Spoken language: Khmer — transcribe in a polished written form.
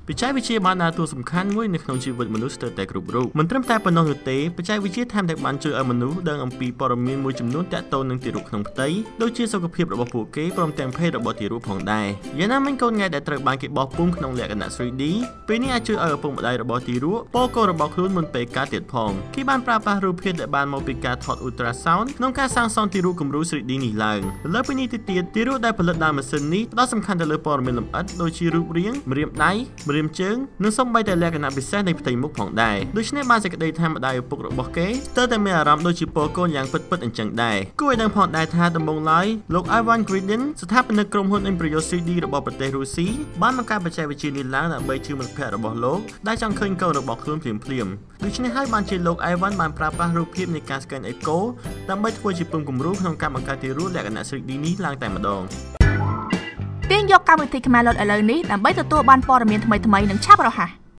បច្ចេកវិទ្យាបានដើរតួសំខាន់មួយនៅក្នុងជីវិតមនុស្សស្ទើរតែគ្រប់រូបមិនត្រឹមតែប៉ុណ្ណោះនោះទេបច្ចេកវិទ្យាថែមទាំងបានជួយឲ្យមនុស្សដឹងអំពីព័ត៌មានមួយចំនួនទាក់ទងនឹងទារកក្នុងផ្ទៃដូចជាសុខភាពរបស់ពួកគេព្រមទាំងភេទរបស់ទារកផងដែរយ៉ាងណាមិញកូនង៉ែដែលត្រូវបានគេបោះពុម្ពក្នុងលក្ខណៈ 3D ពេលនេះអាចជួយឲ្យឪពុកម្ដាយរបស់ទារកពណ៌កូនរបស់ខ្លួនមុនពេលកើតទៀតផងគេបានប្រើប្រាស់រូបភាពដែលបានមកពីការថត Ultrasound ក្នុងការសាងសង់ទារកគំរូ 3D នេះឡើងលើពីនេះទៅទៀតទារកដែលផលិតដោយម៉ាស៊ីននេះផ្ដោតសំខាន់ទៅលើព័ត៌មានលម្អិតដូចជារូបរាងម្រាមដៃម្រាមជើងនិងសូម្បីតែលក្ខណៈពិសេសនៃផ្ទៃមុខផងដែរដូច្នេះបានសេចក្តីថាម្ដាយឪពុករបស់គេស្ទើរតែមានអារម្មណ៍ដូចជាពណ៌កូនយ៉ាងពិតៗអញ្ចឹងដែរគួរឲ្យដឹងផងដែរថាដំបូងឡើយលោក Ivan Gridin ស្ថាបនិកក្រុមហ៊ុន Embryo 3D របស់ប្រទេសរុស្ស៊ីបានបង្កើតបច្ចេកវិទ្យានេះឡើងដើម្បីជួយមិត្តភក្តិរបស់លោកដែលចង់ឃើញកូនរបស់ខ្លួនភ្លាមៗដូច្នេះហើយបានជាលោក Ivan បានប្រើប្រាស់រូបភាពនៃការ scan echo ដើម្បីធ្វើជាពុម្ពគំរូក្នុងការបង្កើតទារកលក្ខណៈ 3D នេះឡើងតែម្ដងទាញយកកម្មវិធីខ្មែរលុតឥឡូវនេះដើម្បីទទួលបានព័ត៌មានថ្មីៗនិងឆាប់រហ័ស